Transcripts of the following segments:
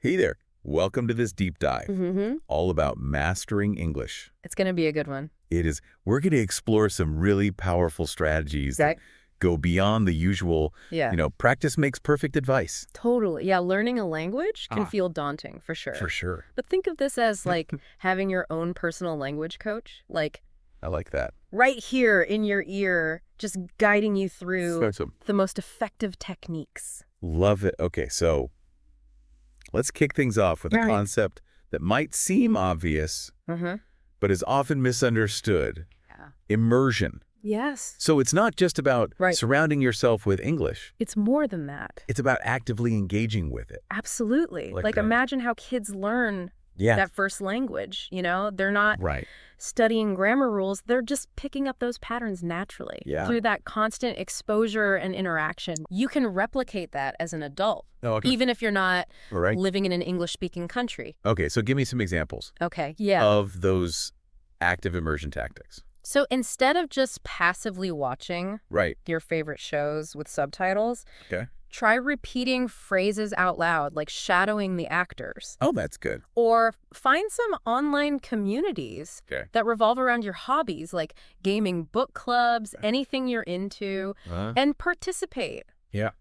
Hey there. Welcome to this deep dive, all about mastering English. It's going to be a good one. It is. We're going to explore some really powerful strategies that go beyond the usual, practice makes perfect advice. Totally. Yeah, learning a language can feel daunting, for sure. For sure. But think of this as like having your own personal language coach. I like that. Right here in your ear, just guiding you through Awesome. the most effective techniques. Love it. Okay, so let's kick things off with a concept that might seem obvious, but is often misunderstood. Yeah. Immersion. Yes. So it's not just about surrounding yourself with English. It's more than that. It's about actively engaging with it. Absolutely. Like imagine how kids learn that first language, They're not studying grammar rules. They're just picking up those patterns naturally through that constant exposure and interaction. You can replicate that as an adult, even if you're not living in an English-speaking country. Okay, so give me some examples of those active immersion tactics. So instead of just passively watching your favorite shows with subtitles, try repeating phrases out loud, like shadowing the actors. Oh, that's good. Or find some online communities that revolve around your hobbies, like gaming book clubs, anything you're into, and participate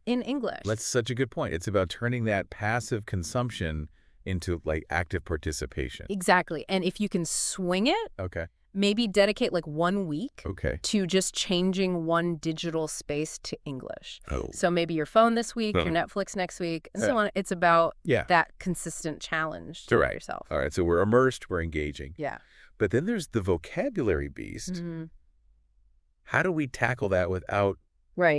in English. That's such a good point. It's about turning that passive consumption into active participation. Exactly. And if you can swing it, maybe dedicate 1 week to just changing one digital space to English. So maybe your phone this week, your Netflix next week, and so on. It's about that consistent challenge to yourself. All right, so we're immersed, we're engaging. Yeah. But then there's the vocabulary beast. How do we tackle that without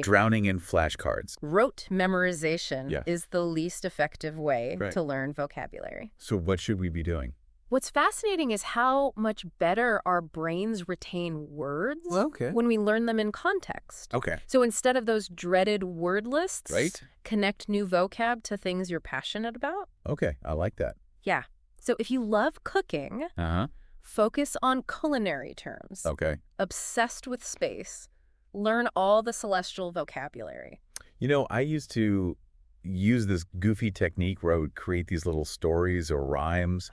drowning in flashcards? Rote memorization is the least effective way to learn vocabulary. So what should we be doing? What's fascinating is how much better our brains retain words when we learn them in context. So instead of those dreaded word lists, connect new vocab to things you're passionate about. I like that. Yeah. So if you love cooking, focus on culinary terms. Obsessed with space. Learn all the celestial vocabulary. I used to use this goofy technique where I would create these little stories or rhymes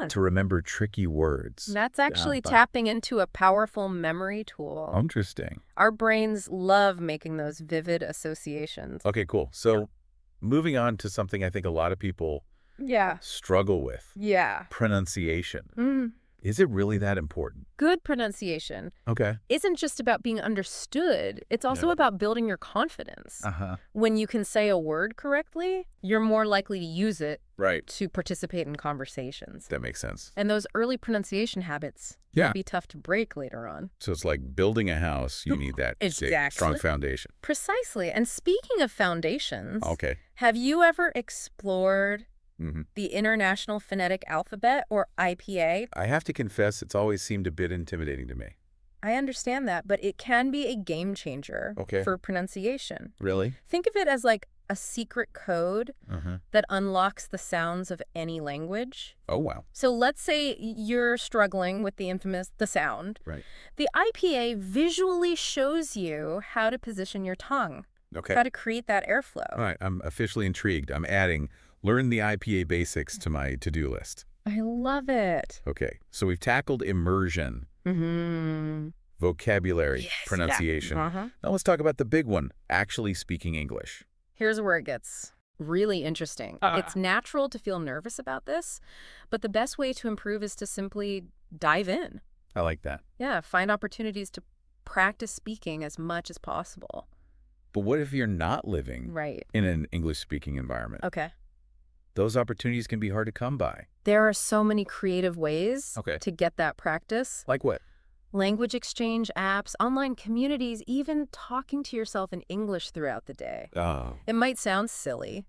to remember tricky words. That's actually tapping into a powerful memory tool. Interesting. Our brains love making those vivid associations. Okay, cool. So moving on to something I think a lot of people struggle with. Pronunciation. Is it really that important? Good pronunciation isn't just about being understood. It's also about building your confidence. When you can say a word correctly, you're more likely to use it to participate in conversations. That makes sense. And those early pronunciation habits can be tough to break later on. So it's like building a house. You need that strong foundation. Precisely. And speaking of foundations, have you ever explored the International Phonetic Alphabet, or IPA? I have to confess, it's always seemed a bit intimidating to me. I understand that, but it can be a game changer for pronunciation. Really? Think of it as a secret code that unlocks the sounds of any language. Oh, wow. So let's say you're struggling with the infamous sound. The IPA visually shows you how to position your tongue, how to create that airflow. All right, I'm officially intrigued. I'm adding learn the IPA basics to my to-do list. I love it. Okay, so we've tackled immersion, vocabulary, pronunciation. Now let's talk about the big one, actually speaking English. Here's where it gets really interesting. It's natural to feel nervous about this, but the best way to improve is to simply dive in. I like that. Yeah, find opportunities to practice speaking as much as possible. But what if you're not living in an English-speaking environment? Those opportunities can be hard to come by. There are so many creative ways to get that practice. Like what? Language exchange apps, online communities, even talking to yourself in English throughout the day. It might sound silly,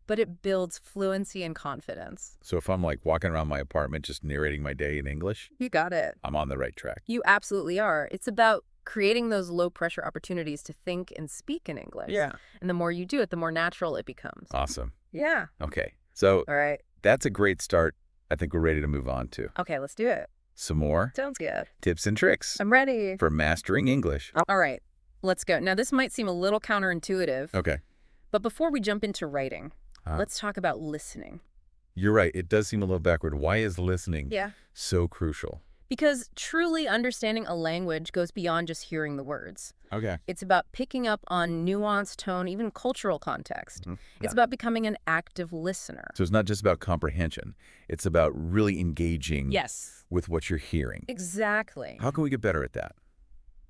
but it builds fluency and confidence. So if I'm walking around my apartment just narrating my day in English? You got it. I'm on the right track. You absolutely are. It's about creating those low-pressure opportunities to think and speak in English. And the more you do it, the more natural it becomes. Awesome. Yeah. Okay. So all right. That's a great start. I think we're ready to move on to. Okay, let's do it. Some more Sounds good. tips and tricks I'm ready. for mastering English. All right, let's go. Now, this might seem a little counterintuitive. Okay. But before we jump into writing, let's talk about listening. You're right. It does seem a little backward. Why is listening so crucial? Because truly understanding a language goes beyond just hearing the words. Okay. It's about picking up on nuance, tone, even cultural context. It's about becoming an active listener. So it's not just about comprehension. It's about really engaging with what you're hearing. Exactly. How can we get better at that?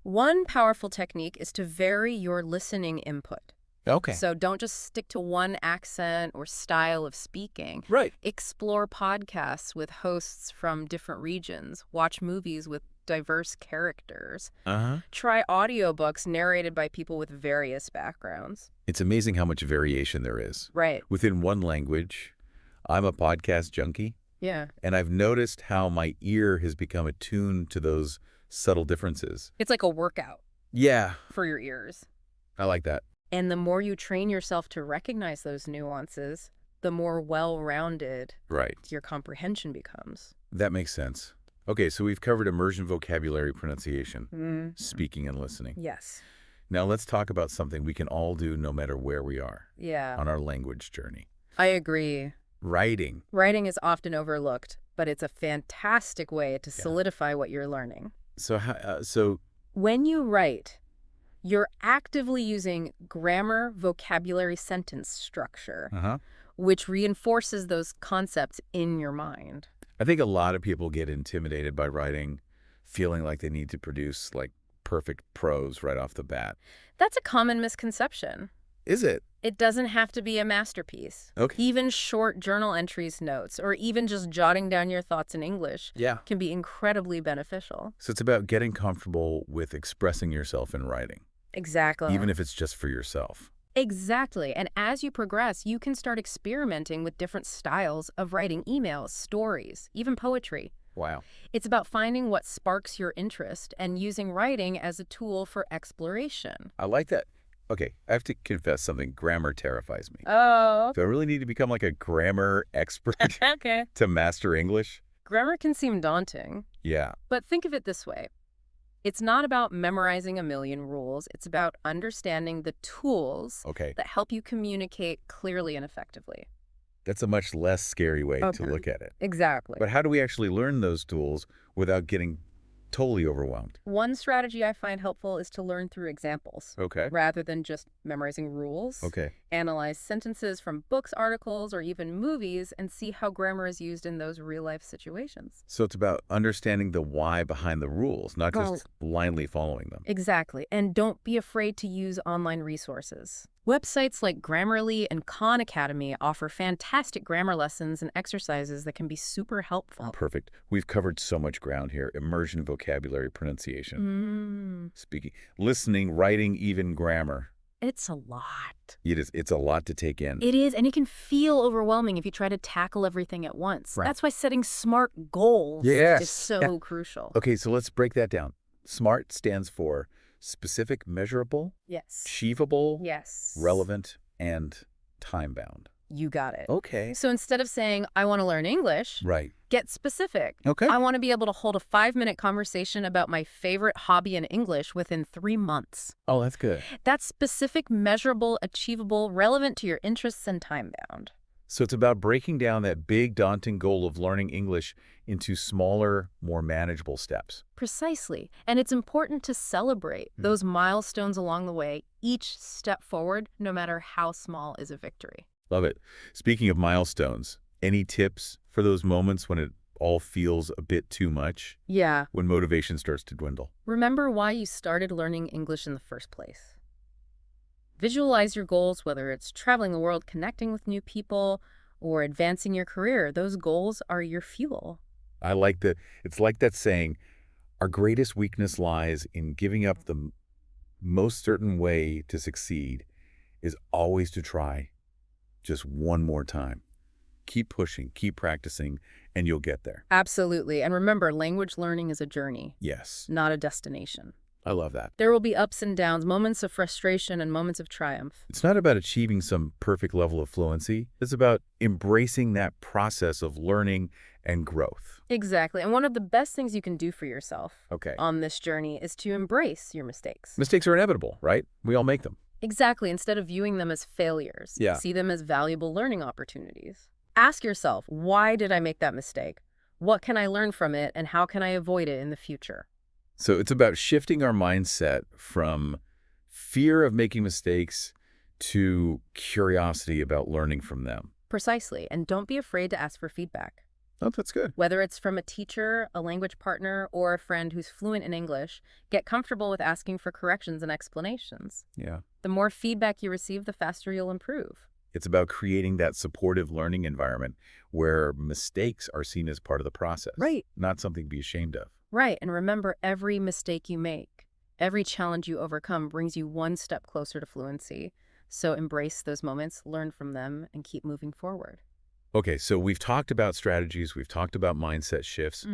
One powerful technique is to vary your listening input. Okay. So don't just stick to one accent or style of speaking. Right. Explore podcasts with hosts from different regions. Watch movies with diverse characters. Try audiobooks narrated by people with various backgrounds. It's amazing how much variation there is. Right. Within one language, I'm a podcast junkie. Yeah. And I've noticed how my ear has become attuned to those subtle differences. It's like a workout. Yeah. For your ears. I like that. And the more you train yourself to recognize those nuances, the more well-rounded your comprehension becomes. That makes sense. Okay, so we've covered immersion, vocabulary, pronunciation, speaking and listening. Yes. Now let's talk about something we can all do no matter where we are on our language journey. I agree. Writing. Writing is often overlooked, but it's a fantastic way to solidify what you're learning. So when you write, you're actively using grammar, vocabulary, sentence structure, which reinforces those concepts in your mind. I think a lot of people get intimidated by writing, feeling like they need to produce like perfect prose right off the bat. That's a common misconception. Is it? It doesn't have to be a masterpiece. Okay. Even short journal entries, notes, or even just jotting down your thoughts in English can be incredibly beneficial. So it's about getting comfortable with expressing yourself in writing. Exactly. Even if it's just for yourself. Exactly. And as you progress, you can start experimenting with different styles of writing emails, stories, even poetry. Wow. It's about finding what sparks your interest and using writing as a tool for exploration. I like that. Okay, I have to confess something. Grammar terrifies me. Oh. Do I really need to become like a grammar expert to master English? Grammar can seem daunting. Yeah. But think of it this way. It's not about memorizing a million rules. It's about understanding the tools that help you communicate clearly and effectively. That's a much less scary way to look at it. Exactly. But how do we actually learn those tools without getting totally overwhelmed? One strategy I find helpful is to learn through examples. Rather than just memorizing rules. Analyze sentences from books, articles, or even movies and see how grammar is used in those real-life situations. So it's about understanding the why behind the rules, not just blindly following them. Exactly. And don't be afraid to use online resources. Websites like Grammarly and Khan Academy offer fantastic grammar lessons and exercises that can be super helpful. Perfect. We've covered so much ground here. Immersion, vocabulary, pronunciation, speaking, listening, writing, even grammar. It's a lot. It is. It's a lot to take in. It is, and it can feel overwhelming if you try to tackle everything at once. That's why setting SMART goals is so crucial. Okay, so let's break that down. SMART stands for specific, measurable, achievable, relevant, and time-bound. You got it. Okay. So instead of saying, I want to learn English, get specific. I want to be able to hold a 5-minute conversation about my favorite hobby in English within 3 months. Oh, that's good. That's specific, measurable, achievable, relevant to your interests, and time-bound. So it's about breaking down that big, daunting goal of learning English into smaller, more manageable steps. Precisely. And it's important to celebrate those milestones along the way. Each step forward, no matter how small, is a victory. Love it. Speaking of milestones, any tips for those moments when it all feels a bit too much? Yeah. When motivation starts to dwindle? Remember why you started learning English in the first place. Visualize your goals, whether it's traveling the world, connecting with new people, or advancing your career. Those goals are your fuel. I like that. It's like that saying, our greatest weakness lies in giving up. The most certain way to succeed is always to try just one more time. Keep pushing, keep practicing, and you'll get there. Absolutely. And remember, language learning is a journey. Yes. Not a destination. I love that. There will be ups and downs, moments of frustration and moments of triumph. It's not about achieving some perfect level of fluency. It's about embracing that process of learning and growth. Exactly. And one of the best things you can do for yourself on this journey is to embrace your mistakes. Mistakes are inevitable, right? We all make them. Exactly. Instead of viewing them as failures, see them as valuable learning opportunities. Ask yourself, why did I make that mistake? What can I learn from it, and how can I avoid it in the future? So it's about shifting our mindset from fear of making mistakes to curiosity about learning from them. Precisely. And don't be afraid to ask for feedback. Oh, that's good. Whether it's from a teacher, a language partner, or a friend who's fluent in English, get comfortable with asking for corrections and explanations. Yeah. The more feedback you receive, the faster you'll improve. It's about creating that supportive learning environment where mistakes are seen as part of the process. Right. Not something to be ashamed of. Right. And remember, every mistake you make, every challenge you overcome brings you one step closer to fluency. So embrace those moments, learn from them, and keep moving forward. Okay, so we've talked about strategies, we've talked about mindset shifts,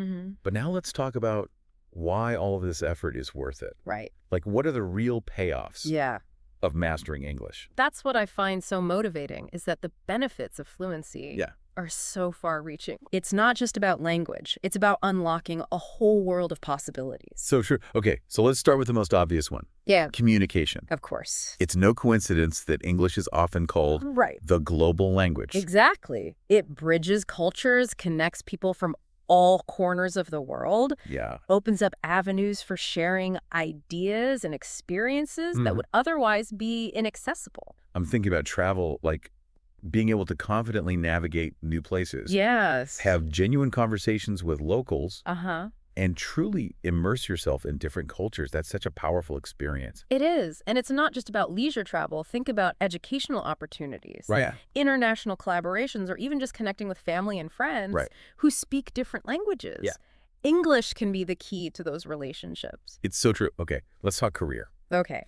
but now let's talk about why all of this effort is worth it. Right. Like, what are the real payoffs of mastering English? That's what I find so motivating, is that the benefits of fluency are so far-reaching. It's not just about language. It's about unlocking a whole world of possibilities. So sure. Okay, so let's start with the most obvious one. Yeah. Communication. Of course. It's no coincidence that English is often called the global language. Exactly. It bridges cultures, connects people from all corners of the world. Yeah. Opens up avenues for sharing ideas and experiences that would otherwise be inaccessible. I'm thinking about travel, like being able to confidently navigate new places. Yes. Have genuine conversations with locals. Uh-huh. And truly immerse yourself in different cultures. That's such a powerful experience. It is. And it's not just about leisure travel. Think about educational opportunities, international collaborations, or even just connecting with family and friends who speak different languages. Yeah. English can be the key to those relationships. It's so true. Okay, let's talk career. Okay.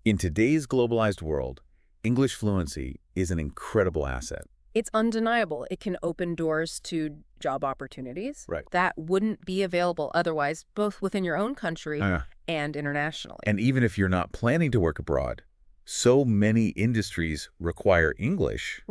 In today's globalized world, English fluency is an incredible asset. It's undeniable. It can open doors to job opportunities Right. that wouldn't be available otherwise, both within your own country and internationally. And even if you're not planning to work abroad, so many industries require English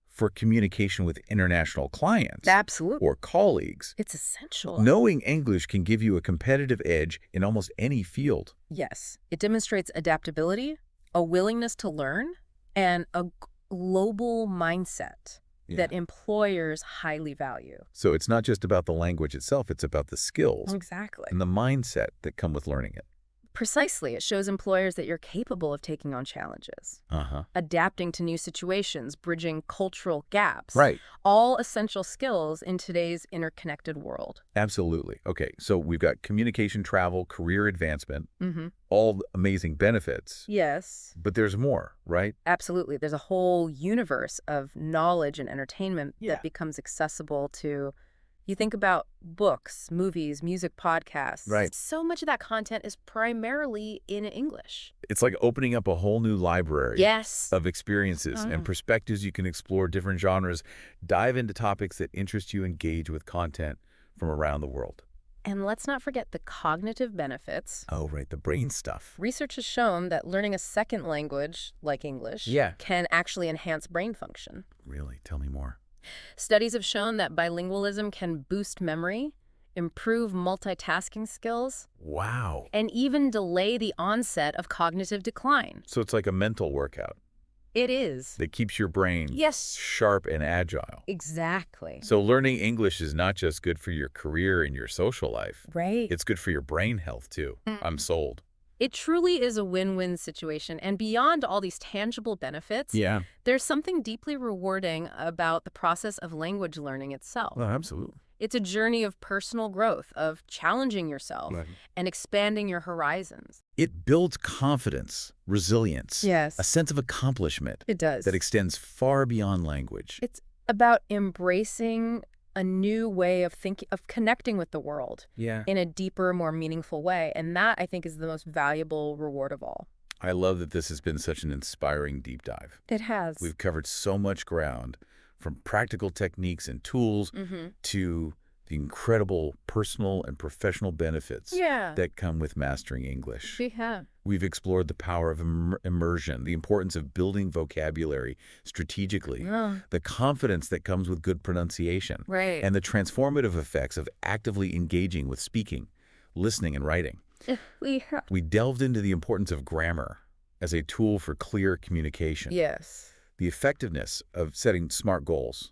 for communication with international clients. Absolutely. Or colleagues. It's essential. Knowing English can give you a competitive edge in almost any field. Yes. It demonstrates adaptability, a willingness to learn, and a global mindset that employers highly value. So it's not just about the language itself, it's about the skills and the mindset that come with learning it. Precisely. It shows employers that you're capable of taking on challenges, adapting to new situations, bridging cultural gaps. Right. All essential skills in today's interconnected world. Absolutely. Okay, so we've got communication, travel, career advancement, all amazing benefits. Yes. But there's more, right? Absolutely. There's a whole universe of knowledge and entertainment that becomes accessible to... You think about books, movies, music, podcasts. Right. So much of that content is primarily in English. It's like opening up a whole new library of experiences and perspectives. You can explore different genres, dive into topics that interest you, engage with content from around the world. And let's not forget the cognitive benefits. Oh, right, the brain stuff. Research has shown that learning a second language, like English, can actually enhance brain function. Really? Tell me more. Studies have shown that bilingualism can boost memory, improve multitasking skills. Wow. And even delay the onset of cognitive decline. So it's like a mental workout. It is. That keeps your brain sharp and agile. Exactly. So learning English is not just good for your career and your social life. Right. It's good for your brain health, too. I'm sold. It truly is a win-win situation. And beyond all these tangible benefits, there's something deeply rewarding about the process of language learning itself. Well, absolutely. It's a journey of personal growth, of challenging yourself and expanding your horizons. It builds confidence, resilience, a sense of accomplishment. It does. That extends far beyond language. It's about embracing a new way of thinking, of connecting with the world in a deeper, more meaningful way. And that, I think, is the most valuable reward of all. I love that this has been such an inspiring deep dive. It has. We've covered so much ground, from practical techniques and tools to the incredible personal and professional benefits that come with mastering English. We have. We've explored the power of immersion, the importance of building vocabulary strategically, the confidence that comes with good pronunciation, and the transformative effects of actively engaging with speaking, listening, and writing. We delved into the importance of grammar as a tool for clear communication. Yes. The effectiveness of setting SMART goals,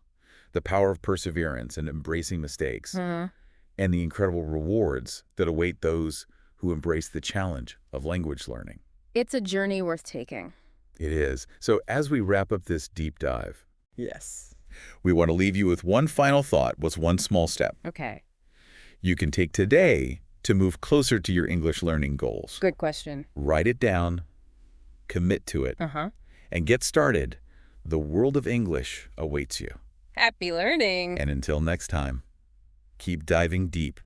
the power of perseverance and embracing mistakes, and the incredible rewards that await those who embrace the challenge of language learning. It's a journey worth taking. It is. So as we wrap up this deep dive, yes, we want to leave you with one final thought. What's one small step? Okay. You can take today to move closer to your English learning goals. Good question. Write it down, commit to it, and get started. The world of English awaits you. Happy learning. And until next time, keep diving deep